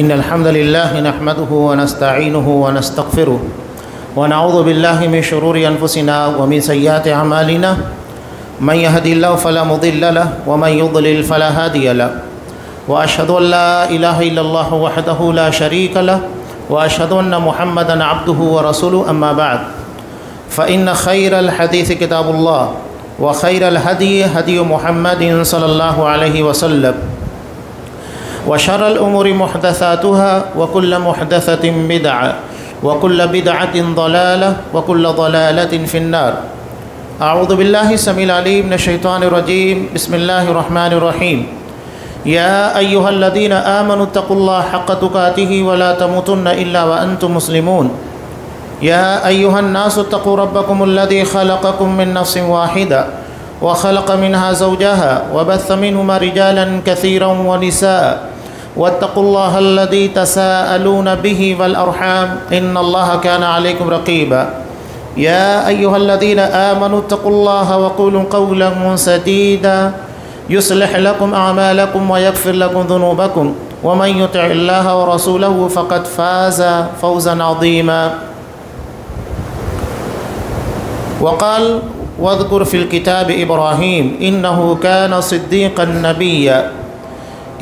إن الحمد لله نحمده ونستعينه ونستغفره ونعوذ بالله من شرور أنفسنا ومن سيئات أعمالنا من يهدي الله فلا مضل له ومن يضلل فلا هادي له وأشهد أن لا إله إلا الله وحده لا شريك له وأشهد أن محمدا عبده ورسوله أما بعد فإن خير الحديث كتاب الله وخير الهدي هدي محمد صلى الله عليه وسلم وشر الأمور محدثاتها وكل محدثة بدعة وكل بدعة ضلالة وكل ضلالة في النار. أعوذ بالله السميع العليم من الشيطان الرجيم. بسم الله الرحمن الرحيم. يا أيها الذين آمنوا اتقوا الله حق تقاته ولا تموتن إلا وأنتم مسلمون. يا أيها الناس اتقوا ربكم الذي خلقكم من نفس واحدة وخلق منها زوجها وبث منهما رجالا كثيرا ونساء واتقوا الله الذي تساءلون به والأرحام إن الله كان عليكم رقيبا. يا أيها الذين آمنوا اتقوا الله وقولوا قولا سديدا يصلح لكم أعمالكم ويغفر لكم ذنوبكم ومن يطع الله ورسوله فقد فاز فوزا عظيما. وقال واذكر في الكتاب إبراهيم إنه كان صديقا نبيا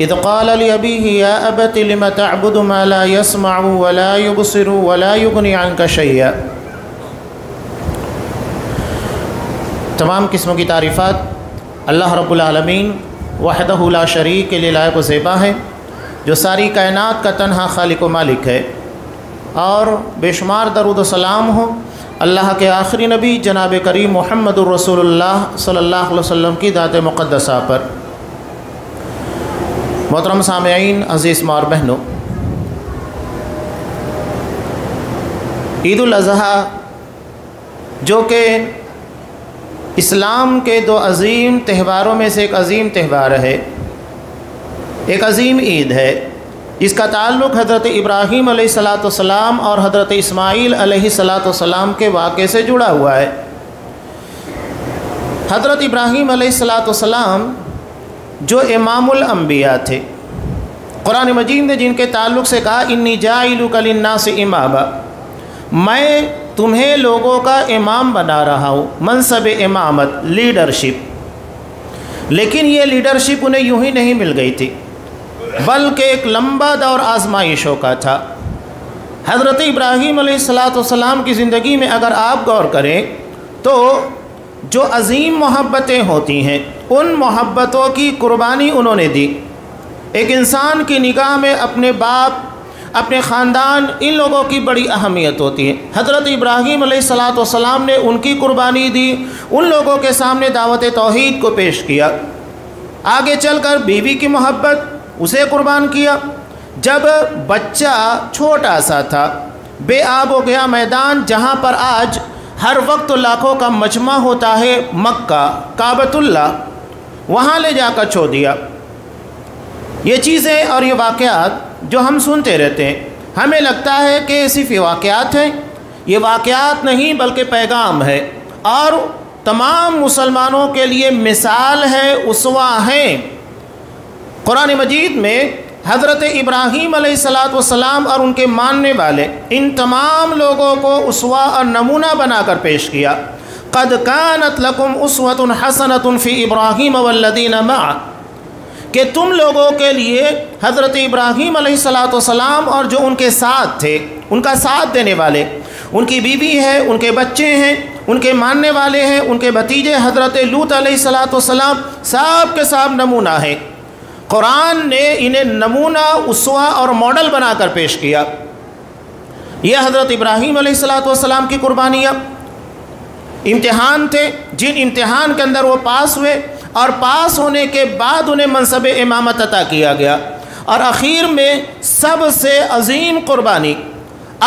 إذ قال لأبيه يا أبت لم تعبد ما لا يسمع ولا يبصر ولا يغني عنك شيئا. تمام قسموں کی تعریفات اللہ رب العالمین وحدہ لا شریک کے لیے لائق و زیبا ہے، جو ساری کائنات کا تنہا خالق و مالک ہے، اور بے شمار درود و سلام ہو اللہ کے آخری نبی جناب کریم محمد الرسول اللہ صلی اللہ علیہ وسلم کی ذات مقدسہ پر۔ محترم سامعین، عزیز ماں اور بہنوں، عید الاضحیٰ جو کہ اسلام کے دو عظیم تہواروں میں سے ایک عظیم تہوار ہے، ایک عظیم عید ہے، اس کا تعلق حضرت ابراہیم علیہ السلام اور حضرت اسماعیل علیہ السلام کے واقعے سے جڑا ہوا ہے۔ حضرت ابراہیم علیہ السلام جو امام الانبیاء تھے، قرآن مجید نے جن کے تعلق سے کہا انی جاعلک للناس اماما، میں تمہیں لوگوں کا امام بنا رہا ہوں، منصب امامت، لیڈرشپ۔ لیکن یہ لیڈرشپ انہیں یوں ہی نہیں مل گئی تھی، بلکہ ایک لمبا دور آزمائشوں کا تھا۔ حضرت ابراہیم علیہ السلام کی زندگی میں اگر آپ غور کریں تو جو عظیم محبتیں ہوتی ہیں ان محبتوں کی قربانی انہوں نے دی۔ ایک انسان کی نگاہ میں اپنے باپ، اپنے خاندان، ان لوگوں کی بڑی اہمیت ہوتی ہے۔ حضرت ابراہیم علیہ السلام نے ان کی قربانی دی، ان لوگوں کے سامنے دعوت توحید کو پیش کیا۔ آگے چل کر بیوی کی محبت، اسے قربان کیا۔ جب بچہ چھوٹا سا تھا، بے آب ہو گیا میدان جہاں پر آج ہر وقت لاکھوں کا مجمع ہوتا ہے، مکہ، کعبۃ اللہ، وہاں لے جا کر چھوڑ دیا۔ یہ چیزیں اور یہ واقعات جو ہم سنتے رہتے ہیں، ہمیں لگتا ہے کہ صرف یہ واقعات ہیں، یہ واقعات نہیں بلکہ پیغام ہے، اور تمام مسلمانوں کے لیے مثال ہے، اسوہ ہیں۔ قرآن مجید میں حضرت ابراہیم علیہ السلام اور ان کے ماننے والے ان تمام لوگوں کو اسوہ اور نمونہ بنا کر پیش کیا۔ قد کانت لکم اسوۃ حسنۃ فی ابراہیم والذین معہ، کہ تم لوگوں کے لیے حضرت ابراہیم علیہ السلام اور جو ان کے ساتھ تھے، ان کا ساتھ دینے والے، ان کی بیوی ہے، ان کے بچے ہیں، ان کے ماننے والے ہیں، ان کے بھتیجے حضرت لوط علیہ السلام، سب کے سب نمونہ ہیں۔ قرآن نے انہیں نمونہ، اسوہ اور ماڈل بنا کر پیش کیا۔ یہ حضرت ابراہیم علیہ السلام کی قربانیاں امتحان تھے، جن امتحان کے اندر وہ پاس ہوئے، اور پاس ہونے کے بعد انہیں منصب امامت عطا کیا گیا، اور آخر میں سب سے عظیم قربانی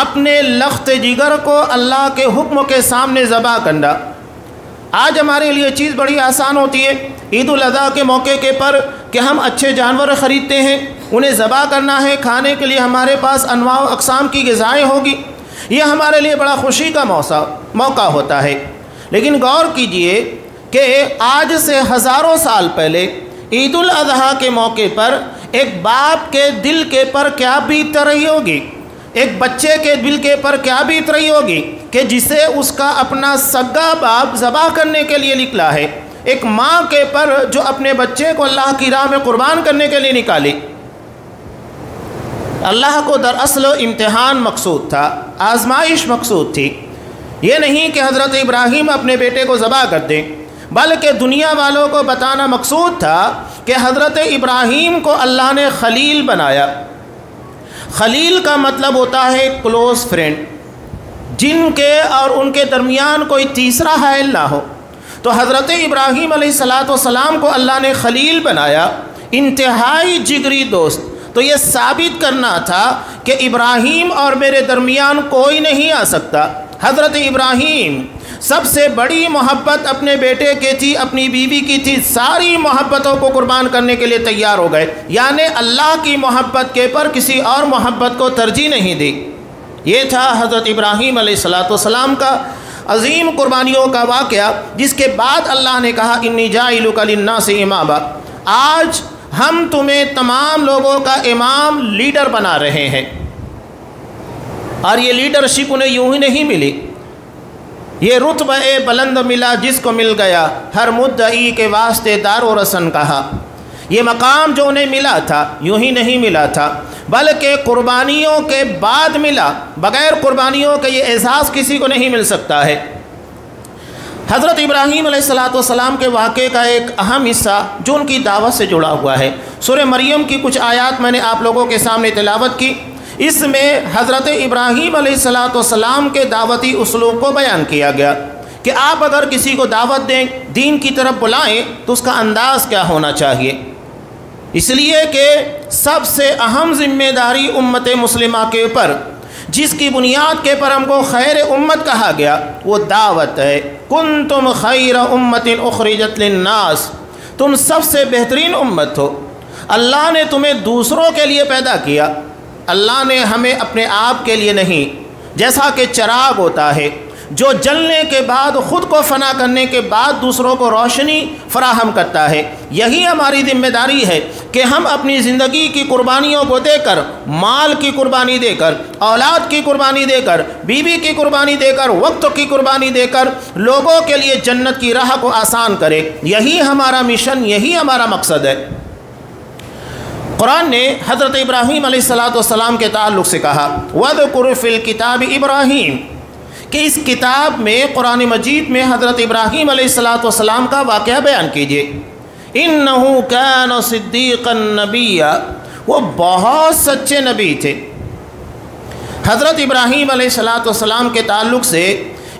اپنے لخت جگر کو اللہ کے حکم کے سامنے ذبح کرنا۔ آج ہمارے لیے چیز بڑی آسان ہوتی ہے، عید الاضحیٰ کے موقع کے پر کہ ہم اچھے جانور خریدتے ہیں، انہیں ذبح کرنا ہے، کھانے کے لیے ہمارے پاس انواع و اقسام کی غذائیں ہوگی، یہ ہمارے لیے بڑا خوشی کا موقع ہوتا ہے۔ لیکن غور کیجئے کہ آج سے ہزاروں سال پہلے عید الاضحیٰ کے موقع پر ایک باپ کے دل کے پر کیا بیت رہی ہوگی، ایک بچے کے دل کے پر کیا بیت رہی ہوگی کہ جسے اس کا اپنا سگا باپ ذبح کرنے کے لیے نکلا ہے، ایک ماں کے پر جو اپنے بچے کو اللہ کی راہ میں قربان کرنے کے لیے نکالی۔ اللہ کو دراصل امتحان مقصود تھا، آزمائش مقصود تھی، یہ نہیں کہ حضرت ابراہیم اپنے بیٹے کو ذبح کر دیں، بلکہ دنیا والوں کو بتانا مقصود تھا کہ حضرت ابراہیم کو اللہ نے خلیل بنایا۔ خلیل کا مطلب ہوتا ہے کلوز فرینڈ، جن کے اور ان کے درمیان کوئی تیسرا حائل نہ ہو۔ تو حضرت ابراہیم علیہ السلام کو اللہ نے خلیل بنایا، انتہائی جگری دوست۔ تو یہ ثابت کرنا تھا کہ ابراہیم اور میرے درمیان کوئی نہیں آ سکتا۔ حضرت ابراہیم سب سے بڑی محبت اپنے بیٹے کی تھی، اپنی بیوی کی تھی، ساری محبتوں کو قربان کرنے کے لیے تیار ہو گئے، یعنی اللہ کی محبت کے پر کسی اور محبت کو ترجیح نہیں دی۔ یہ تھا حضرت ابراہیم علیہ السلام کا عظیم قربانیوں کا واقعہ، جس کے بعد اللہ نے کہا انی جاعلک للناس اماما، آج ہم تمہیں تمام لوگوں کا امام، لیڈر بنا رہے ہیں۔ اور یہ لیڈرشپ انہیں یوں ہی نہیں ملی، یہ رتبہ بلند ملا جس کو مل گیا ہر مدعی کے واسطے دار و رسن کہا۔ یہ مقام جو انہیں ملا تھا یوں ہی نہیں ملا تھا، بلکہ قربانیوں کے بعد ملا، بغیر قربانیوں کے یہ احساس کسی کو نہیں مل سکتا ہے۔ حضرت ابراہیم علیہ السلام کے واقعے کا ایک اہم حصہ جو ان کی دعوت سے جڑا ہوا ہے، سورہ مریم کی کچھ آیات میں نے آپ لوگوں کے سامنے تلاوت کی، اس میں حضرت ابراہیم علیہ السلام کے دعوتی اسلوب کو بیان کیا گیا کہ آپ اگر کسی کو دعوت دیں، دین کی طرف بلائیں تو اس کا انداز کیا ہونا چاہیے، اس لیے کہ سب سے اہم ذمہ داری امت مسلمہ کے اوپر، جس کی بنیاد کے پر ہم کو خیر امت کہا گیا، وہ دعوت ہے۔ کنتم خیر امت اخرجت للناس، تم سب سے بہترین امت ہو، اللہ نے تمہیں دوسروں کے لیے پیدا کیا، اللہ نے ہمیں اپنے آپ کے لیے نہیں، جیسا کہ چراغ ہوتا ہے جو جلنے کے بعد خود کو فنا کرنے کے بعد دوسروں کو روشنی فراہم کرتا ہے، یہی ہماری ذمہ داری ہے کہ ہم اپنی زندگی کی قربانیوں کو دے کر، مال کی قربانی دے کر، اولاد کی قربانی دے کر، بیوی کی قربانی دے کر، وقت کی قربانی دے کر لوگوں کے لیے جنت کی راہ کو آسان کرے، یہی ہمارا مشن، یہی ہمارا مقصد ہے۔ قرآن نے حضرت ابراہیم علیہ السلام کے تعلق سے کہا وَاذْكُرْ فِي الْكِتَابِ ابراہیم، کہ اس کتاب میں، قرآن مجید میں حضرت ابراہیم علیہ السلام کا واقعہ بیان کیجئے۔ اِنَّهُ كَانَ صِدِّيقًا نَبِيًّا، وہ بہت سچے نبی تھے۔ حضرت ابراہیم علیہ السلام کے تعلق سے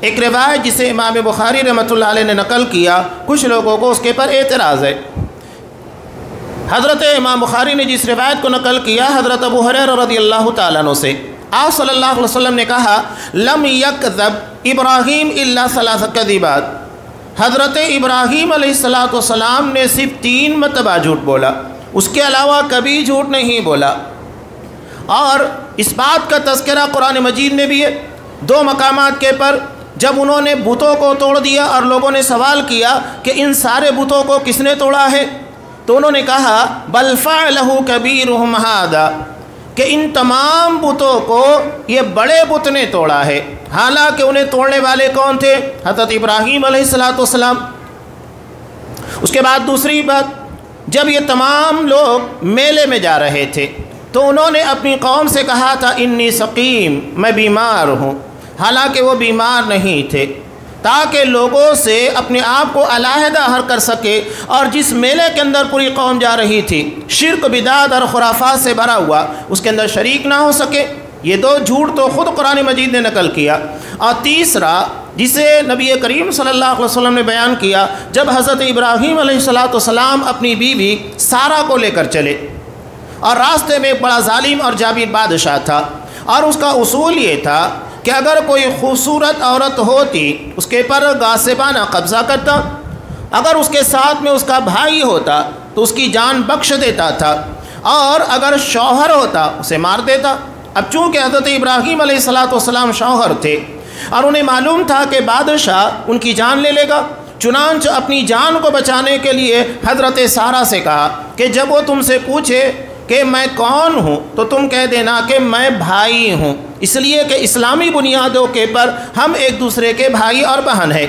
ایک روایت جسے امام بخاری رحمۃ اللہ علیہ نے نقل کیا، کچھ لوگوں کو اس کے پر اعتراض ہے۔ حضرت امام بخاری نے جس روایت کو نقل کیا حضرت ابو ہریرہ رضی اللہ تعالیٰ عنہ سے، آپ صلی اللہ علیہ وسلم نے کہا لم یکذب ابراہیم الا ثلاث کذبات، حضرت ابراہیم علیہ السلام نے صرف 3 مرتبہ جھوٹ بولا، اس کے علاوہ کبھی جھوٹ نہیں بولا۔ اور اس بات کا تذکرہ قرآن مجید میں بھی ہے 2 مقامات کے پر، جب انہوں نے بتوں کو توڑ دیا اور لوگوں نے سوال کیا کہ ان سارے بتوں کو کس نے توڑا ہے، تو انہوں نے کہا بل فعلہ کبیرہم ھذا، کہ ان تمام بتوں کو یہ بڑے بت نے توڑا ہے، حالانکہ انہیں توڑنے والے کون تھے؟ حضرت ابراہیم علیہ السلام۔ اس کے بعد دوسری بات، جب یہ تمام لوگ میلے میں جا رہے تھے تو انہوں نے اپنی قوم سے کہا تھا انی سقیم، میں بیمار ہوں، حالانکہ وہ بیمار نہیں تھے، تاکہ لوگوں سے اپنے آپ کو علیحدہ ہر کر سکے، اور جس میلے کے اندر پوری قوم جا رہی تھی شرک بدعت اور خرافات سے بھرا ہوا، اس کے اندر شریک نہ ہو سکے۔ یہ 2 جھوٹ تو خود قرآن مجید نے نقل کیا۔ اور تیسرا جسے نبی کریم صلی اللہ علیہ وسلم نے بیان کیا، جب حضرت ابراہیم علیہ السلام اپنی بیوی سارہ کو لے کر چلے، اور راستے میں ایک بڑا ظالم اور جابر بادشاہ تھا، اور اس کا اصول یہ تھا کہ اگر کوئی خوبصورت عورت ہوتی اس کے پر غاصبانہ قبضہ کرتا، اگر اس کے ساتھ میں اس کا بھائی ہوتا تو اس کی جان بخش دیتا تھا، اور اگر شوہر ہوتا اسے مار دیتا۔ اب چونکہ حضرت ابراہیم علیہ السلام شوہر تھے اور انہیں معلوم تھا کہ بادشاہ ان کی جان لے لے گا، چنانچہ اپنی جان کو بچانے کے لیے حضرت سارہ سے کہا کہ جب وہ تم سے پوچھے کہ میں کون ہوں تو تم کہہ دینا کہ میں بھائی ہوں، اس لیے کہ اسلامی بنیادوں کے پر ہم ایک دوسرے کے بھائی اور بہن ہیں۔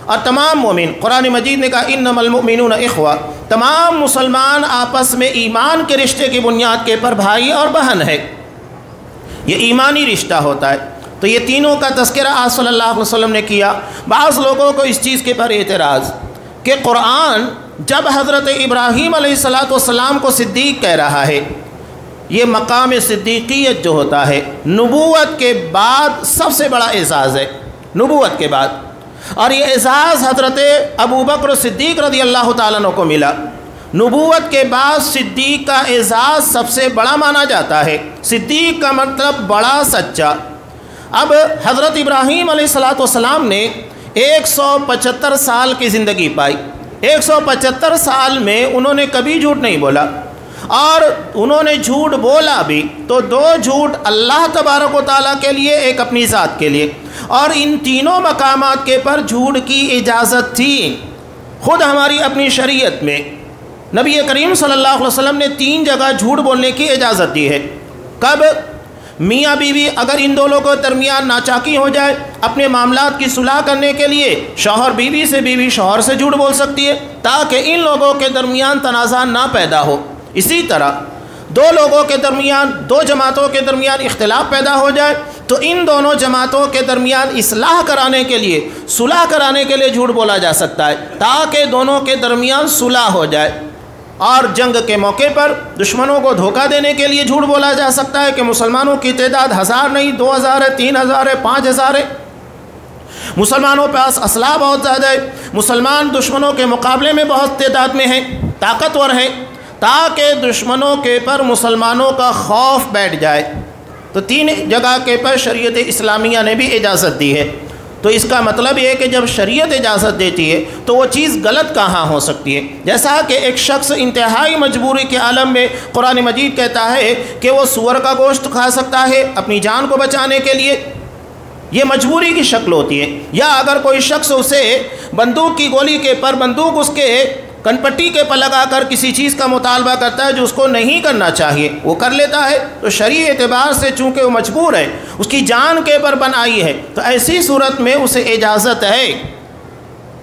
اور تمام مومن، قرآن مجید نے کہا انما المؤمنون اخوہ، تمام مسلمان آپس میں ایمان کے رشتے کی بنیاد کے پر بھائی اور بہن ہے، یہ ایمانی رشتہ ہوتا ہے۔ تو یہ تینوں کا تذکرہ آپ صلی اللہ علیہ وسلم نے کیا۔ بعض لوگوں کو اس چیز کے پر اعتراض کہ قرآن جب حضرت ابراہیم علیہ السلام کو صدیق کہہ رہا ہے، یہ مقام صدیقیت جو ہوتا ہے نبوت کے بعد سب سے بڑا اعزاز ہے، نبوت کے بعد، اور یہ اعزاز حضرت ابوبکر صدیق رضی اللہ تعالیٰ عنہ کو ملا۔ نبوت کے بعد صدیق کا اعزاز سب سے بڑا مانا جاتا ہے، صدیق کا مطلب بڑا سچا۔ اب حضرت ابراہیم علیہ السلام نے 175 سال کی زندگی پائی، 175 سال میں انہوں نے کبھی جھوٹ نہیں بولا، اور انہوں نے جھوٹ بولا بھی تو 2 جھوٹ اللہ تبارک و تعالیٰ کے لیے، ایک اپنی ذات کے لیے، اور ان تینوں مقامات کے پر جھوٹ کی اجازت تھی۔ خود ہماری اپنی شریعت میں نبی کریم صلی اللہ علیہ وسلم نے 3 جگہ جھوٹ بولنے کی اجازت دی ہے۔ کب؟ میاں بیوی اگر ان دونوں کے درمیان ناچاکی ہو جائے، اپنے معاملات کی صلح کرنے کے لیے شوہر بیوی سے، بیوی شوہر سے جھوٹ بول سکتی ہے تاکہ ان لوگوں کے درمیان تنازع نہ پیدا ہو۔ اسی طرح 2 لوگوں کے درمیان، 2 جماعتوں کے درمیان اختلاف پیدا ہو جائے تو ان دونوں جماعتوں کے درمیان اصلاح کرانے کے لیے، صلح کرانے کے لیے جھوٹ بولا جا سکتا ہے تاکہ دونوں کے درمیان صلح ہو جائے۔ اور جنگ کے موقع پر دشمنوں کو دھوکہ دینے کے لیے جھوٹ بولا جا سکتا ہے کہ مسلمانوں کی تعداد 1000 نہیں، 2000 ہے، 3000 ہے، 5000 ہے، مسلمانوں کے پاس اسلحہ بہت زیادہ ہے، مسلمان دشمنوں کے مقابلے میں بہت تعداد میں ہیں، طاقتور ہیں، تاکہ دشمنوں کے پر مسلمانوں کا خوف بیٹھ جائے۔ تو 3 جگہ کے پر شریعت اسلامیہ نے بھی اجازت دی ہے۔ تو اس کا مطلب یہ ہے کہ جب شریعت اجازت دیتی ہے تو وہ چیز غلط کہاں ہو سکتی ہے؟ جیسا کہ ایک شخص انتہائی مجبوری کے عالم میں قرآن مجید کہتا ہے کہ وہ سور کا گوشت کھا سکتا ہے اپنی جان کو بچانے کے لیے، یہ مجبوری کی شکل ہوتی ہے۔ یا اگر کوئی شخص اسے بندوق کی گولی کے پر بندوق اس کے کنپٹی کے پر لگا کر کسی چیز کا مطالبہ کرتا ہے جو اس کو نہیں کرنا چاہیے، وہ کر لیتا ہے، تو شرعی اعتبار سے چونکہ وہ مجبور ہے، اس کی جان کے پر بنائی ہے، تو ایسی صورت میں اسے اجازت ہے۔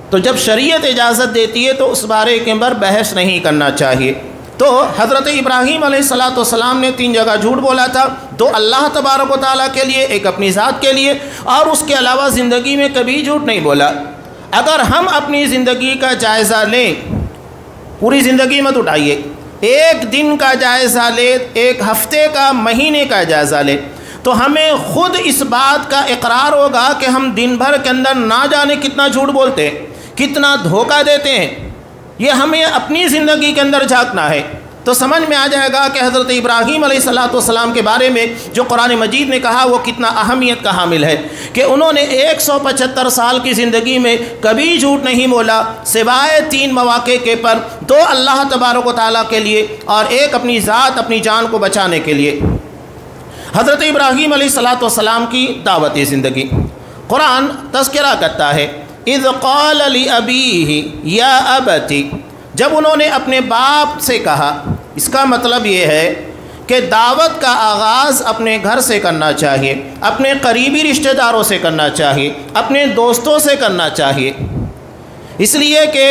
تو جب شریعت اجازت دیتی ہے تو اس بارے کے اندر بحث نہیں کرنا چاہیے۔ تو حضرت ابراہیم علیہ السلام نے 3 جگہ جھوٹ بولا تھا، 2 اللہ تبارک و تعالیٰ کے لیے، ایک اپنی ذات کے لیے، اور اس کے علاوہ زندگی میں کبھی جھوٹ نہیں بولا۔ اگر ہم اپنی زندگی کا جائزہ لیں، پوری زندگی مت اٹھائیے، 1 دن کا جائزہ لیں، 1 ہفتے کا، مہینے کا جائزہ لیں، تو ہمیں خود اس بات کا اقرار ہوگا کہ ہم دن بھر کے اندر نہ جانے کتنا جھوٹ بولتے ہیں، کتنا دھوکہ دیتے ہیں۔ یہ ہمیں اپنی زندگی کے اندر جھانکنا ہے تو سمجھ میں آ جائے گا کہ حضرت ابراہیم علیہ السلام کے بارے میں جو قرآن مجید نے کہا وہ کتنا اہمیت کا حامل ہے، کہ انہوں نے 175 سال کی زندگی میں کبھی جھوٹ نہیں بولا سوائے 3 مواقع کے پر، 2 اللہ تبارک و تعالیٰ کے لیے اور 1 اپنی ذات، اپنی جان کو بچانے کے لیے۔ حضرت ابراہیم علیہ السلام کی دعوتی زندگی، قرآن تذکرہ کرتا ہے اذ قال لأبیہ یا ابتی، جب انہوں نے اپنے باپ سے کہا۔ اس کا مطلب یہ ہے کہ دعوت کا آغاز اپنے گھر سے کرنا چاہیے، اپنے قریبی رشتہ داروں سے کرنا چاہیے، اپنے دوستوں سے کرنا چاہیے، اس لیے کہ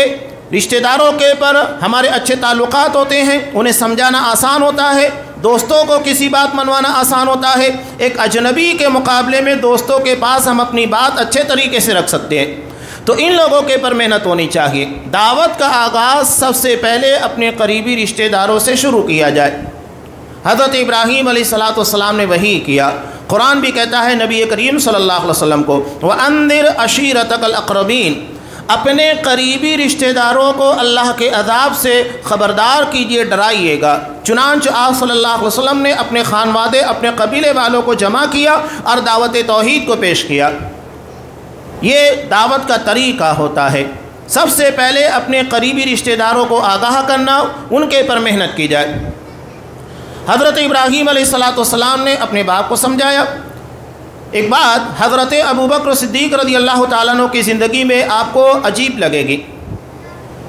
رشتہ داروں کے پر ہمارے اچھے تعلقات ہوتے ہیں، انہیں سمجھانا آسان ہوتا ہے، دوستوں کو کسی بات منوانا آسان ہوتا ہے۔ ایک اجنبی کے مقابلے میں دوستوں کے پاس ہم اپنی بات اچھے طریقے سے رکھ سکتے ہیں، تو ان لوگوں کے پر محنت ہونی چاہیے۔ دعوت کا آغاز سب سے پہلے اپنے قریبی رشتہ داروں سے شروع کیا جائے۔ حضرت ابراہیم علیہ السلام نے وہی کیا۔ قرآن بھی کہتا ہے نبی کریم صلی اللہ علیہ وسلم کو وَأَنذِرْ عَشِيرَتَكَ الْأَقْرَبِينَ، اپنے قریبی رشتہ داروں کو اللہ کے عذاب سے خبردار کیجئے، ڈرائیے گا۔ چنانچہ آپ صلی اللہ علیہ وسلم نے اپنے خانوادے، اپنے قبیلے والوں کو جمع کیا اور دعوت توحید کو پیش کیا۔ یہ دعوت کا طریقہ ہوتا ہے، سب سے پہلے اپنے قریبی رشتہ داروں کو آگاہ کرنا، ان کے پر محنت کی جائے۔ حضرت ابراہیم علیہ السلام نے اپنے باپ کو سمجھایا۔ ایک بات حضرت ابوبکر صدیق رضی اللہ تعالیٰ عنہ کی زندگی میں آپ کو عجیب لگے گی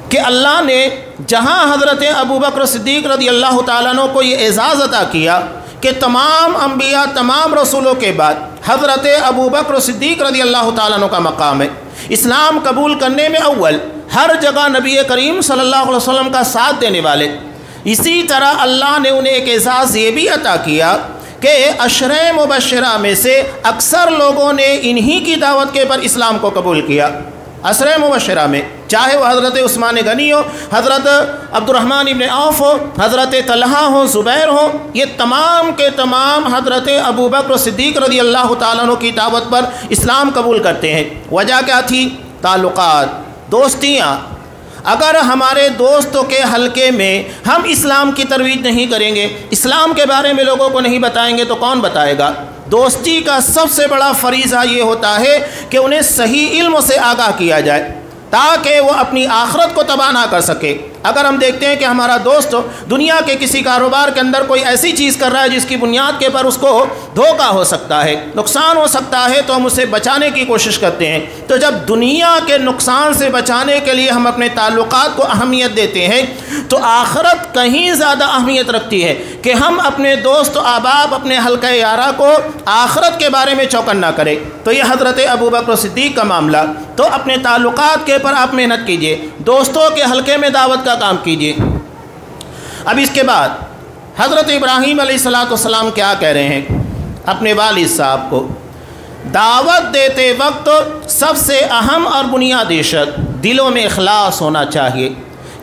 کہ اللہ نے جہاں حضرت ابو بکر صدیق رضی اللہ تعالیٰ عنہ کو یہ اعزاز عطا کیا کہ تمام انبیاء تمام رسولوں کے بعد حضرت ابو بکر صدیق رضی اللہ تعالیٰ عنہ کا مقام ہے، اسلام قبول کرنے میں اول، ہر جگہ نبی کریم صلی اللہ علیہ وسلم کا ساتھ دینے والے، اسی طرح اللہ نے انہیں ایک اعزاز یہ بھی عطا کیا کہ عشرہ مبشرہ میں سے اکثر لوگوں نے انہی کی دعوت کے پر اسلام کو قبول کیا۔ عشرہ مبشرہ میں چاہے وہ حضرت عثمان غنی ہو، حضرت عبد الرحمن ابن عوف ہو، حضرت طلحہ ہو، زبیر ہو، یہ تمام کے تمام حضرت ابو بکر صدیق رضی اللہ تعالیٰ عنہ کی دعوت پر اسلام قبول کرتے ہیں۔ وجہ کیا تھی؟ تعلقات، دوستیاں۔ اگر ہمارے دوستوں کے حلقے میں ہم اسلام کی ترویج نہیں کریں گے، اسلام کے بارے میں لوگوں کو نہیں بتائیں گے تو کون بتائے گا؟ دوستی کا سب سے بڑا فریضہ یہ ہوتا ہے کہ انہیں صحیح علم سے آگاہ کیا جائے تاکہ وہ اپنی آخرت کو تباہ نہ کر سکے۔ اگر ہم دیکھتے ہیں کہ ہمارا دوست دنیا کے کسی کاروبار کے اندر کوئی ایسی چیز کر رہا ہے جس کی بنیاد کے پر اس کو دھوکہ ہو سکتا ہے، نقصان ہو سکتا ہے، تو ہم اسے بچانے کی کوشش کرتے ہیں۔ تو جب دنیا کے نقصان سے بچانے کے لیے ہم اپنے تعلقات کو اہمیت دیتے ہیں تو آخرت کہیں زیادہ اہمیت رکھتی ہے کہ ہم اپنے دوست و احباب، اپنے حلقہ یارہ کو آخرت کے بارے میں چوکن نہ کریں۔ تو یہ حضرت ابو بکر صدیق کا معاملہ۔ تو اپنے تعلقات کے پر آپ محنت کیجئے، دوستوں کے حلقے میں دعوت کا کام کیجئے۔ اب اس کے بعد حضرت ابراہیم علیہ السلام کیا کہہ رہے ہیں اپنے والد صاحب کو؟ دعوت دیتے وقت سب سے اہم اور بنیادی شرط دلوں میں اخلاص ہونا چاہیے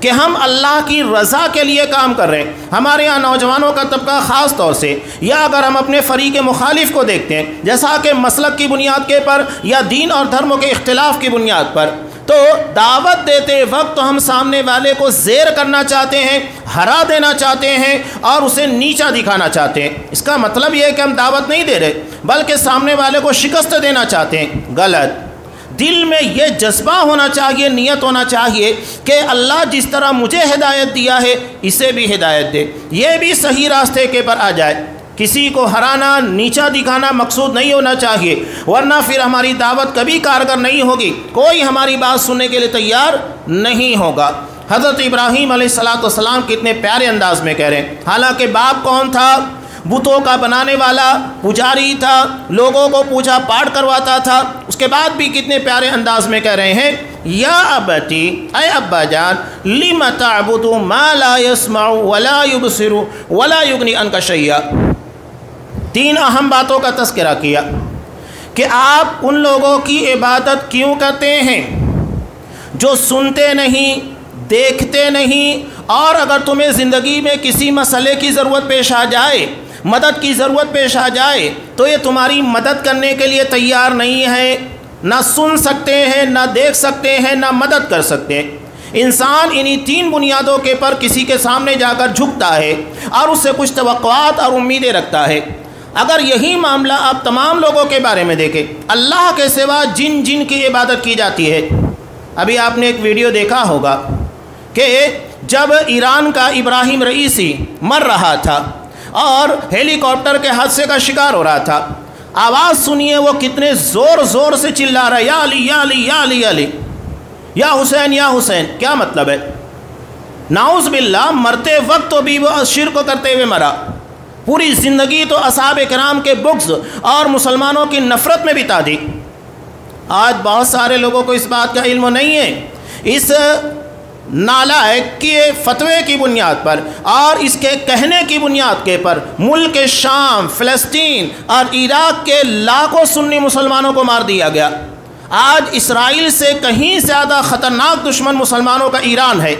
کہ ہم اللہ کی رضا کے لیے کام کر رہے ہیں۔ ہمارے یہاں نوجوانوں کا طبقہ خاص طور سے، یا اگر ہم اپنے فریق مخالف کو دیکھتے ہیں جیسا کہ مسلک کی بنیاد کے پر یا دین اور دھرموں کے اختلاف کی بنیاد پر، تو دعوت دیتے وقت ہم سامنے والے کو زیر کرنا چاہتے ہیں، ہرا دینا چاہتے ہیں اور اسے نیچا دکھانا چاہتے ہیں۔ اس کا مطلب یہ ہے کہ ہم دعوت نہیں دے رہے بلکہ سامنے والے کو شکست دینا چاہتے ہیں۔ غلط۔ دل میں یہ جذبہ ہونا چاہیے، نیت ہونا چاہیے کہ اللہ جس طرح مجھے ہدایت دیا ہے اسے بھی ہدایت دے، یہ بھی صحیح راستے کے پر آ جائے۔ کسی کو ہرانا، نیچا دکھانا مقصود نہیں ہونا چاہیے، ورنہ پھر ہماری دعوت کبھی کارگر نہیں ہوگی، کوئی ہماری بات سننے کے لیے تیار نہیں ہوگا۔ حضرت ابراہیم علیہ السلام کتنے پیارے انداز میں کہہ رہے ہیں، حالانکہ باپ کون تھا؟ بتوں کا بنانے والا پجاری تھا، لوگوں کو پوجا پاٹ کرواتا تھا، اس کے بعد بھی کتنے پیارے انداز میں کہہ رہے ہیں، یا ابتی، اے ابا جان، لم تعبد ما لا يسمع ولا يبصر ولا يغني عنك شيئا۔ تین اہم باتوں کا تذکرہ کیا کہ آپ ان لوگوں کی عبادت کیوں کرتے ہیں جو سنتے نہیں، دیکھتے نہیں، اور اگر تمہیں زندگی میں کسی مسئلے کی ضرورت پیش آ جائے، مدد کی ضرورت پیش آ جائے تو یہ تمہاری مدد کرنے کے لیے تیار نہیں ہے، نہ سن سکتے ہیں، نہ دیکھ سکتے ہیں، نہ مدد کر سکتے ہیں۔ انسان انہی تین بنیادوں کے پر کسی کے سامنے جا کر جھکتا ہے اور اس سے کچھ توقعات اور امیدیں رکھتا ہے۔ اگر یہی معاملہ آپ تمام لوگوں کے بارے میں دیکھیں، اللہ کے سوا جن کی عبادت کی جاتی ہے۔ ابھی آپ نے ایک ویڈیو دیکھا ہوگا کہ جب ایران کا ابراہیم رئیسی مر رہا تھا اور ہیلی کاپٹر کے حادثے کا شکار ہو رہا تھا، آواز سنیے وہ کتنے زور سے چلا رہا ہے، یا علی یا علی یا علی یا علی، یا حسین یا حسین۔ کیا مطلب ہے؟ نعوذ باللہ، مرتے وقت تو بھی وہ شرک کرتے ہوئے مرا، پوری زندگی تو اصحاب کرام کے بغض اور مسلمانوں کی نفرت میں بتا دی۔ آج بہت سارے لوگوں کو اس بات کا علم نہیں ہے، اس نالائق کے فتوے کی بنیاد پر اور اس کے کہنے کی بنیاد کے پر ملک شام، فلسطین اور عراق کے لاکھوں سنی مسلمانوں کو مار دیا گیا۔ آج اسرائیل سے کہیں زیادہ خطرناک دشمن مسلمانوں کا ایران ہے،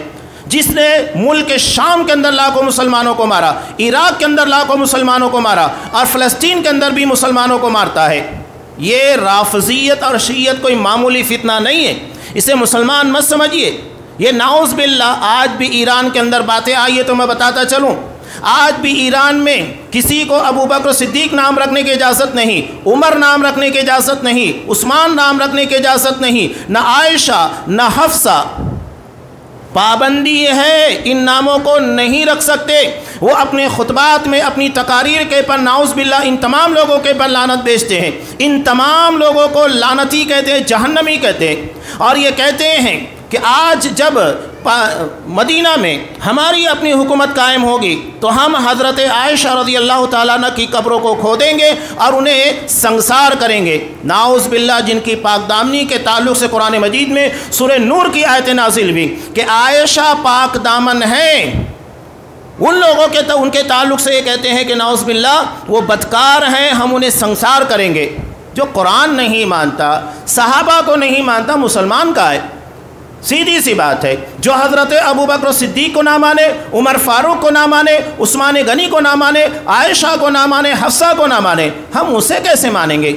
جس نے ملک شام کے اندر لاکھوں مسلمانوں کو مارا، عراق کے اندر لاکھوں مسلمانوں کو مارا اور فلسطین کے اندر بھی مسلمانوں کو مارتا ہے۔ یہ رافضیت اور شیعت کوئی معمولی فتنہ نہیں ہے، اسے مسلمان مت سمجھیے۔ یہ نعوذ باللہ آج بھی ایران کے اندر باتیں آئی ہے تو میں بتاتا چلوں، آج بھی ایران میں کسی کو ابو بکر صدیق نام رکھنے کی اجازت نہیں، عمر نام رکھنے کی اجازت نہیں، عثمان نام رکھنے کی اجازت نہیں، نہ عائشہ نہ حفصہ۔ پابندی یہ ہے، ان ناموں کو نہیں رکھ سکتے۔ وہ اپنے خطبات میں، اپنی تقاریر کے پر نعوذ باللہ ان تمام لوگوں کے پر لعنت بیچتے ہیں، ان تمام لوگوں کو لعنتی کہتے ہیں، جہنمی کہتے ہیں، اور یہ کہتے ہیں کہ آج جب مدینہ میں ہماری اپنی حکومت قائم ہوگی تو ہم حضرت عائشہ رضی اللہ تعالیٰ عنہ کی قبروں کو کھودیں گے اور انہیں سنگسار کریں گے۔ نعوذ باللہ، جن کی پاک دامنی کے تعلق سے قرآن مجید میں سورہ نور کی آیت نازل ہوئی کہ عائشہ پاک دامن ہیں، ان لوگوں کے ان کے تعلق سے یہ کہتے ہیں کہ نعوذ باللہ وہ بدکار ہیں، ہم انہیں سنگسار کریں گے۔ جو قرآن نہیں مانتا، صحابہ کو نہیں مانتا، مسلمان کا ہے؟ سیدھی سی بات ہے۔ جو حضرت ابوبکر صدیق کو نہ مانے، عمر فاروق کو نہ مانے، عثمان غنی کو نہ مانے، عائشہ کو نہ مانے، حفصہ کو نہ مانے، ہم اسے کیسے مانیں گے؟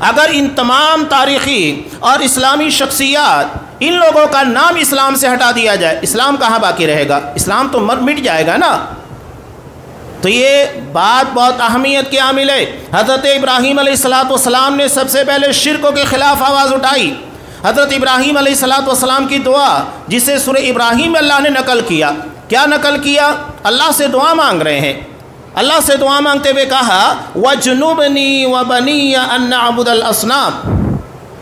اگر ان تمام تاریخی اور اسلامی شخصیات، ان لوگوں کا نام اسلام سے ہٹا دیا جائے، اسلام کہاں باقی رہے گا؟ اسلام تو مٹ جائے گا نا۔ تو یہ بات بہت اہمیت کی حامل ہے۔ حضرت ابراہیم علیہ السلام نے سب سے پہلے شرکوں کے خلاف آواز اٹھائی۔ حضرت ابراہیم علیہ السلام کی دعا، جسے سورہ ابراہیم میں اللہ نے نقل کیا، کیا نقل کیا؟ اللہ سے دعا مانگ رہے ہیں۔ اللہ سے دعا مانگتے ہوئے کہا وَجْنُبْنِي وَبَنِيَّ أَن نَّعْبُدَ الْأَصْنَامَ،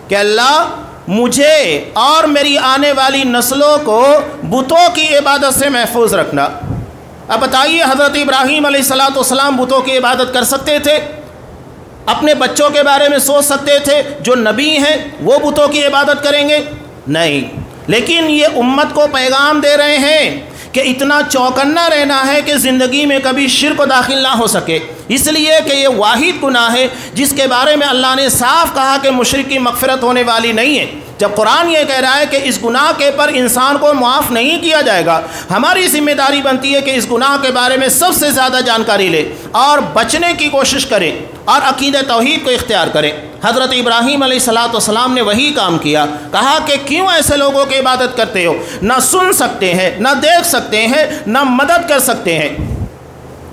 کہ اللہ مجھے اور میری آنے والی نسلوں کو بتوں کی عبادت سے محفوظ رکھنا۔ اب بتائیے، حضرت ابراہیم علیہ السلام بتوں کی عبادت کر سکتے تھے؟ اپنے بچوں کے بارے میں سوچ سکتے تھے جو نبی ہیں وہ بتوں کی عبادت کریں گے؟ نہیں۔ لیکن یہ امت کو پیغام دے رہے ہیں کہ اتنا چوکنا رہنا ہے کہ زندگی میں کبھی شرک داخل نہ ہو سکے، اس لیے کہ یہ واحد گناہ ہے جس کے بارے میں اللہ نے صاف کہا کہ مشرک کی مغفرت ہونے والی نہیں ہے۔ جب قرآن یہ کہہ رہا ہے کہ اس گناہ کے پر انسان کو معاف نہیں کیا جائے گا، ہماری ذمہ داری بنتی ہے کہ اس گناہ کے بارے میں سب سے زیادہ جانکاری لے اور بچنے کی کوشش کرے اور عقیدہ توحید کو اختیار کرے۔ حضرت ابراہیم علیہ السلام نے وہی کام کیا، کہا کہ کیوں ایسے لوگوں کی عبادت کرتے ہو؟ نہ سن سکتے ہیں، نہ دیکھ سکتے ہیں، نہ مدد کر سکتے ہیں۔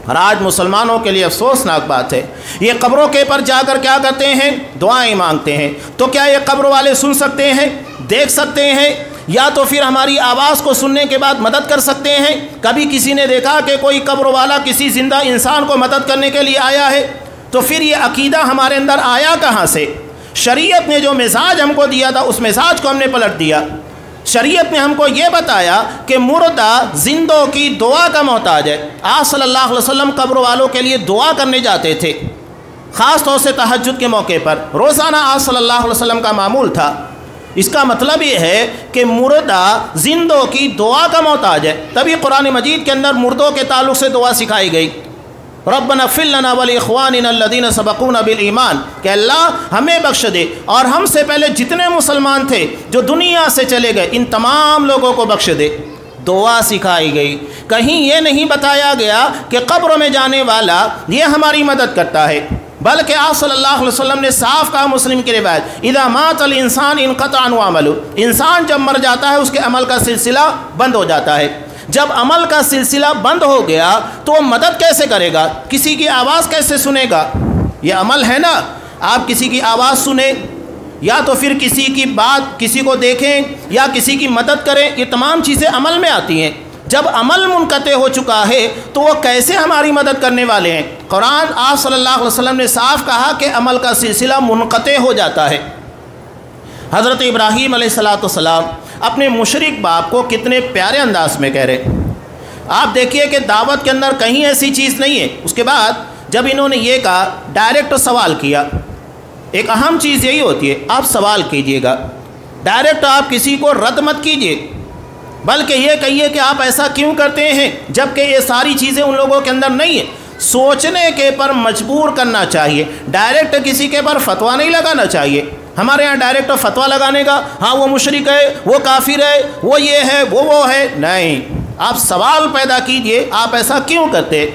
اور آج مسلمانوں کے لیے افسوسناک بات ہے، یہ قبروں کے پر جا کر کیا کرتے ہیں؟ دعائیں مانگتے ہیں۔ تو کیا یہ قبر والے سن سکتے ہیں، دیکھ سکتے ہیں، یا تو پھر ہماری آواز کو سننے کے بعد مدد کر سکتے ہیں؟ کبھی کسی نے دیکھا کہ کوئی قبر والا کسی زندہ انسان کو مدد کرنے کے لیے آیا ہے؟ تو پھر یہ عقیدہ ہمارے اندر آیا کہاں سے؟ شریعت نے جو مزاج ہم کو دیا تھا اس مزاج کو ہم نے پلٹ دیا۔ شریعت نے ہم کو یہ بتایا کہ مردہ زندوں کی دعا کا محتاج ہے۔ آپ صلی اللہ علیہ وسلم قبر والوں کے لیے دعا کرنے جاتے تھے، خاص طور سے تہجد کے موقع پر روزانہ آپ صلی اللہ علیہ وسلم کا معمول تھا۔ اس کا مطلب یہ ہے کہ مردہ زندوں کی دعا کا محتاج ہے۔ تبھی قرآن مجید کے اندر مردوں کے تعلق سے دعا سکھائی گئی، ربنا اغفر لنا ولاخواننا الذین سبقونا بالایمان، کہ اللہ ہمیں بخش دے اور ہم سے پہلے جتنے مسلمان تھے جو دنیا سے چلے گئے ان تمام لوگوں کو بخش دے۔ دعا سکھائی گئی، کہیں یہ نہیں بتایا گیا کہ قبر میں جانے والا یہ ہماری مدد کرتا ہے، بلکہ آپ صلی اللہ علیہ وسلم نے صاف کہا، مسلم کی روایت، اذا مات الانسان انقطع عنہ عملہ، انسان جب مر جاتا ہے اس کے عمل کا سلسلہ بند ہو جاتا ہے۔ جب عمل کا سلسلہ بند ہو گیا تو وہ مدد کیسے کرے گا؟ کسی کی آواز کیسے سنے گا؟ یہ عمل ہے نا، آپ کسی کی آواز سنیں یا تو پھر کسی کی بات کسی کو دیکھیں یا کسی کی مدد کریں، یہ تمام چیزیں عمل میں آتی ہیں۔ جب عمل منقطع ہو چکا ہے تو وہ کیسے ہماری مدد کرنے والے ہیں؟ قرآن آپ صلی اللہ علیہ وسلم نے صاف کہا کہ عمل کا سلسلہ منقطع ہو جاتا ہے۔ حضرت ابراہیم علیہ السلام اپنے مشرک باپ کو کتنے پیارے انداز میں کہہ رہے، آپ دیکھیے کہ دعوت کے اندر کہیں ایسی چیز نہیں ہے۔ اس کے بعد جب انہوں نے یہ کہا، ڈائریکٹ سوال کیا۔ ایک اہم چیز یہی ہوتی ہے، آپ سوال کیجئے گا، ڈائریکٹ آپ کسی کو رد مت کیجئے، بلکہ یہ کہیے کہ آپ ایسا کیوں کرتے ہیں، جبکہ یہ ساری چیزیں ان لوگوں کے اندر نہیں ہیں۔ سوچنے کے پر مجبور کرنا چاہیے، ڈائریکٹ کسی کے پر فتویٰ نہیں لگانا چاہیے۔ ہمارے ہاں ڈائریکٹ فتویٰ لگانے کا، ہاں وہ مشرک ہے، وہ کافر ہے، وہ یہ ہے، وہ ہے، نہیں۔ آپ سوال پیدا کیجئے، آپ ایسا کیوں کرتے؟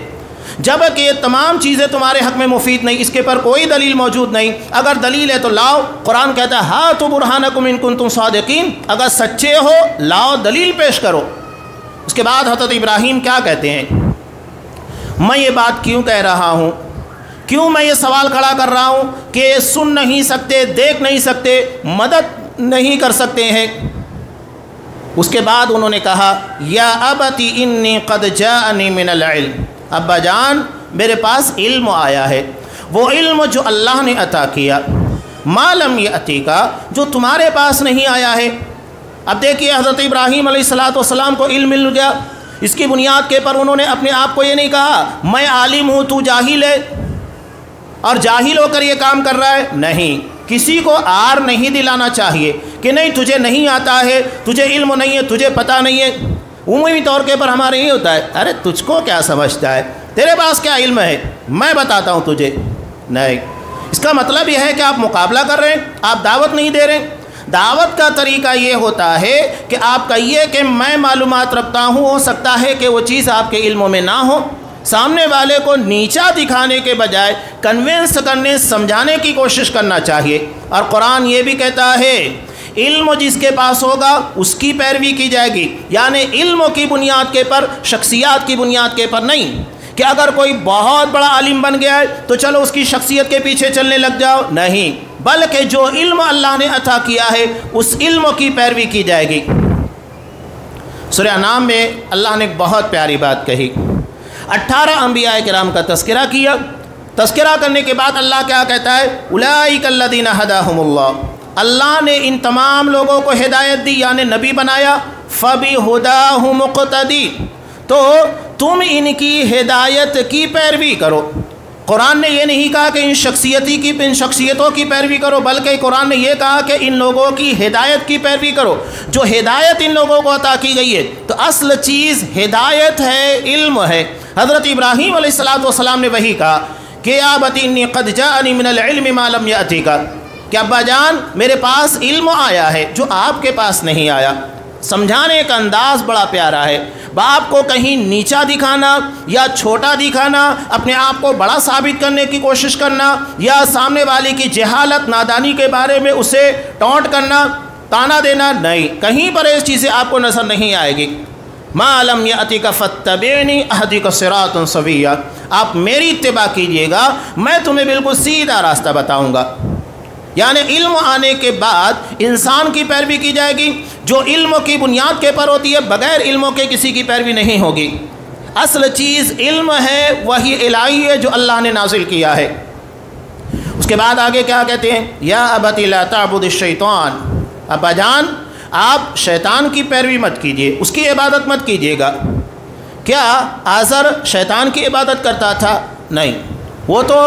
جبکہ یہ تمام چیزیں تمہارے حق میں مفید نہیں، اس کے پر کوئی دلیل موجود نہیں۔ اگر دلیل ہے تو لاؤ، قرآن کہتا ہے ہاتوا برہانکم ان کنتم صادقین، اگر سچے ہو لاؤ، دلیل پیش کرو۔ اس کے بعد حضرت ابراہیم کیا کہتے ہیں، میں یہ بات کیوں کہہ رہا ہوں، کیوں میں یہ سوال کھڑا کر رہا ہوں کہ سن نہیں سکتے، دیکھ نہیں سکتے، مدد نہیں کر سکتے ہیں؟ اس کے بعد انہوں نے کہا یا ابتی انی قد جاءنی من العلم، ابا جان میرے پاس علم آیا ہے، وہ علم جو اللہ نے عطا کیا، ما لم یأتیک، جو تمہارے پاس نہیں آیا ہے۔ اب دیکھیے حضرت ابراہیم علیہ السلام کو علم مل گیا، اس کی بنیاد کے پر انہوں نے اپنے آپ کو یہ نہیں کہا میں عالم ہوں تو جاہل ہے اور جاہل ہو کر یہ کام کر رہا ہے، نہیں، کسی کو آر نہیں دلانا چاہیے کہ نہیں تجھے نہیں آتا ہے، تجھے علم نہیں ہے، تجھے پتہ نہیں ہے۔ عمومی طور کے پر ہمارے یہ ہوتا ہے ارے تجھ کو کیا سمجھتا ہے، تیرے پاس کیا علم ہے، میں بتاتا ہوں تجھے، نہیں۔ اس کا مطلب یہ ہے کہ آپ مقابلہ کر رہے ہیں، آپ دعوت نہیں دے رہے ہیں۔ دعوت کا طریقہ یہ ہوتا ہے کہ آپ کہیے کہ میں معلومات رکھتا ہوں، ہو سکتا ہے کہ وہ چیز آپ کے علموں میں نہ ہو، سامنے والے کو نیچا دکھانے کے بجائے کنونس کرنے سمجھانے کی کوشش کرنا چاہیے۔ اور قرآن یہ بھی کہتا ہے علم جس کے پاس ہوگا اس کی پیروی کی جائے گی، یعنی علم کی بنیاد کے پر، شخصیات کی بنیاد کے پر نہیں کہ اگر کوئی بہت بڑا عالم بن گیا ہے تو چلو اس کی شخصیت کے پیچھے چلنے لگ جاؤ، نہیں، بلکہ جو علم اللہ نے عطا کیا ہے اس علم کی پیروی کی جائے گی۔ سورہ انعام میں اللہ نے ایک بہت پیاری بات کہی، 18 انبیاء کرام کا تذکرہ کیا، تذکرہ کرنے کے بعد اللہ کیا کہتا ہے، اولئک الذین ھداھم اللہ، اللہ نے ان تمام لوگوں کو ہدایت دی، یعنی نبی بنایا، فبہداہ مقتدی، تو تم ان کی ہدایت کی پیروی کرو۔ قرآن نے یہ نہیں کہا کہ ان شخصیتوں کی پیروی کرو، بلکہ قرآن نے یہ کہا کہ ان لوگوں کی ہدایت کی پیروی کرو، جو ہدایت ان لوگوں کو عطا کی گئی ہے۔ تو اصل چیز ہدایت ہے، علم ہے۔ حضرت ابراہیم علیہ السلام نے وہی کہا کہ یا ابتی انی قد جاءنی من العلم ما لم یأتک، کہ ابا جان میرے پاس علم آیا ہے جو آپ کے پاس نہیں آیا۔ سمجھانے کا انداز بڑا پیارا ہے، باپ کو کہیں نیچا دکھانا یا چھوٹا دکھانا، اپنے آپ کو بڑا ثابت کرنے کی کوشش کرنا، یا سامنے والے کی جہالت نادانی کے بارے میں اسے ٹونٹ کرنا، تانا دینا، نہیں، کہیں پر ایسی چیزیں آپ کو نظر نہیں آئے گی۔ ما لم یأتک فاتبعنی اہدک صراطا سویا، آپ میری اتباع کیجئے گا، میں تمہیں بالکل سیدھا راستہ بتاؤں گا۔ یعنی علم آنے کے بعد انسان کی پیروی کی جائے گی، جو علم کی بنیاد کے پر ہوتی ہے، بغیر علموں کے کسی کی پیروی نہیں ہوگی۔ اصل چیز علم ہے، وحی الہی ہے جو اللہ نے نازل کیا ہے۔ اس کے بعد آگے کیا کہتے ہیں، یا ابت لا تعبد الشیطان، ابا جان آپ شیطان کی پیروی مت کیجیے، اس کی عبادت مت کیجیے گا۔ کیا آزر شیطان کی عبادت کرتا تھا؟ نہیں، وہ تو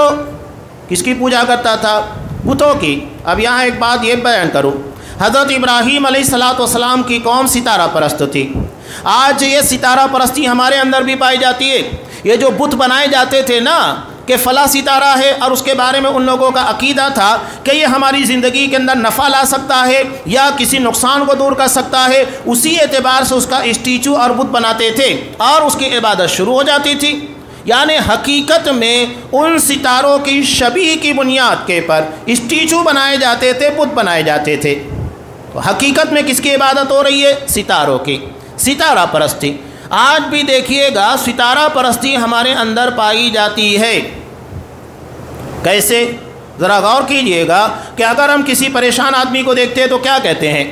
کس کی پوجا کرتا تھا؟ بتوں کی۔ اب یہاں ایک بات یہ بیان کروں، حضرت ابراہیم علیہ السلام کی قوم ستارہ پرست تھی۔ آج یہ ستارہ پرستی ہمارے اندر بھی پائی جاتی ہے۔ یہ جو بت بنائے جاتے تھے نا کہ فلاں ستارہ ہے، اور اس کے بارے میں ان لوگوں کا عقیدہ تھا کہ یہ ہماری زندگی کے اندر نفع لا سکتا ہے یا کسی نقصان کو دور کر سکتا ہے، اسی اعتبار سے اس کا اسٹیچو اور بت بناتے تھے اور اس کی عبادت شروع ہو جاتی تھی۔ یعنی حقیقت میں ان ستاروں کی شبیہ کی بنیاد کے پر اسٹیچو بنائے جاتے تھے، بت بنائے جاتے تھے۔ تو حقیقت میں کس کی عبادت ہو رہی ہے؟ ستاروں کی، ستارہ پرستی۔ آج بھی دیکھیے گا ستارہ پرستی ہمارے اندر پائی جاتی ہے۔ کیسے؟ ذرا غور کیجئے گا کہ اگر ہم کسی پریشان آدمی کو دیکھتے ہیں تو کیا کہتے ہیں؟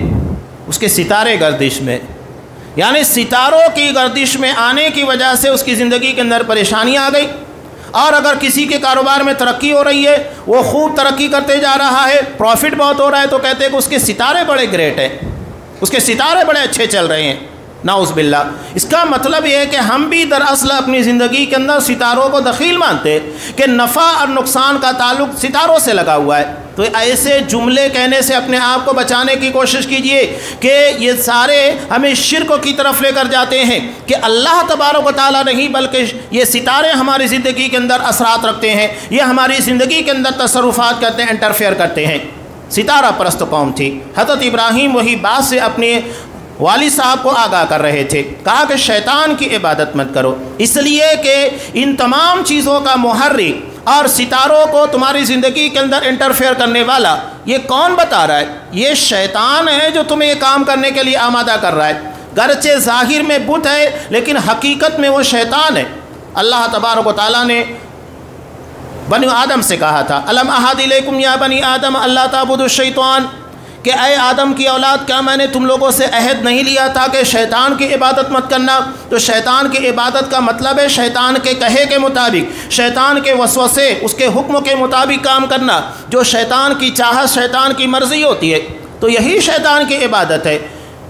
اس کے ستارے گردش میں، یعنی ستاروں کی گردش میں آنے کی وجہ سے اس کی زندگی کے اندر پریشانی آ گئی۔ اور اگر کسی کے کاروبار میں ترقی ہو رہی ہے، وہ خوب ترقی کرتے جا رہا ہے، پروفٹ بہت ہو رہا ہے، تو کہتے ہیں کہ اس کے ستارے بڑے گریٹ ہیں، اس کے ستارے بڑے اچھے چل رہے ہیں، نعوذ باللہ۔ اس کا مطلب یہ ہے کہ ہم بھی دراصل اپنی زندگی کے اندر ستاروں کو دخیل مانتے ہیں کہ نفع اور نقصان کا تعلق ستاروں سے لگا ہوا ہے۔ تو ایسے جملے کہنے سے اپنے آپ کو بچانے کی کوشش کیجئے کہ یہ سارے ہمیں شرک کی طرف لے کر جاتے ہیں کہ اللہ تبارک و تعالیٰ نہیں، بلکہ یہ ستارے ہماری زندگی کے اندر اثرات رکھتے ہیں، یہ ہماری زندگی کے اندر تصرفات کرتے ہیں، انٹرفیئر کرتے ہیں۔ ستارہ پرست قوم تھی۔ حضرت ابراہیم وہی بات سے اپنے والد صاحب کو آگاہ کر رہے تھے، کہا کہ شیطان کی عبادت مت کرو، اس لیے کہ ان تمام چیزوں کا محرک اور ستاروں کو تمہاری زندگی کے اندر انٹرفیئر کرنے والا یہ کون بتا رہا ہے؟ یہ شیطان ہے جو تمہیں یہ کام کرنے کے لیے آمادہ کر رہا ہے۔ گرچہ ظاہر میں بت ہے لیکن حقیقت میں وہ شیطان ہے۔ اللہ تبارک و تعالیٰ نے بنی آدم سے کہا تھا، الم احد الیکم یا بنی آدم اللہ تعبدوا الشیطان، کہ اے آدم کی اولاد کیا میں نے تم لوگوں سے عہد نہیں لیا تھا کہ شیطان کی عبادت مت کرنا؟ تو شیطان کی عبادت کا مطلب ہے شیطان کے کہے کے مطابق، شیطان کے وسوسے، اس کے حکم کے مطابق کام کرنا۔ جو شیطان کی چاہت، شیطان کی مرضی ہوتی ہے، تو یہی شیطان کی عبادت ہے۔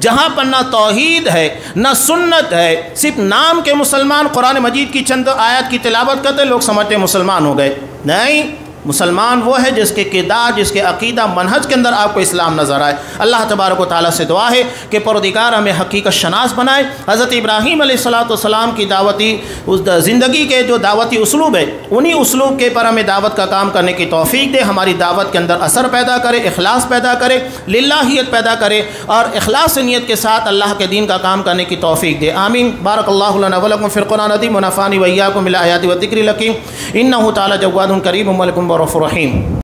جہاں پر نہ توحید ہے نہ سنت ہے، صرف نام کے مسلمان قرآن مجید کی چند آیات کی تلاوت کرتے لوگ سمجھتے ہیں مسلمان ہو گئے۔ نہیں، مسلمان وہ ہے جس کے کردار، جس کے عقیدہ منہج کے اندر آپ کو اسلام نظر آئے۔ اللہ تبارک و تعالیٰ سے دعا ہے کہ پروردگار ہمیں حقیقت شناس بنائے۔ حضرت ابراہیم علیہ السلام کی دعوتی زندگی کے جو دعوتی اسلوب ہے، انہی اسلوب کے پر ہمیں دعوت کا کام کرنے کی توفیق دے، ہماری دعوت کے اندر اثر پیدا کرے، اخلاص پیدا کرے، للہیت پیدا کرے، اور اخلاص نیت کے ساتھ اللہ کے دین کا کام کرنے کی توفیق دے۔ آمین۔ بارک اللہ لنا ولکم فی القرآن العظیم ونفعنی وإیاکم بالآیات والذکر الحکیم، انہ تعالی جواد کریم ملک رؤوف رحیم۔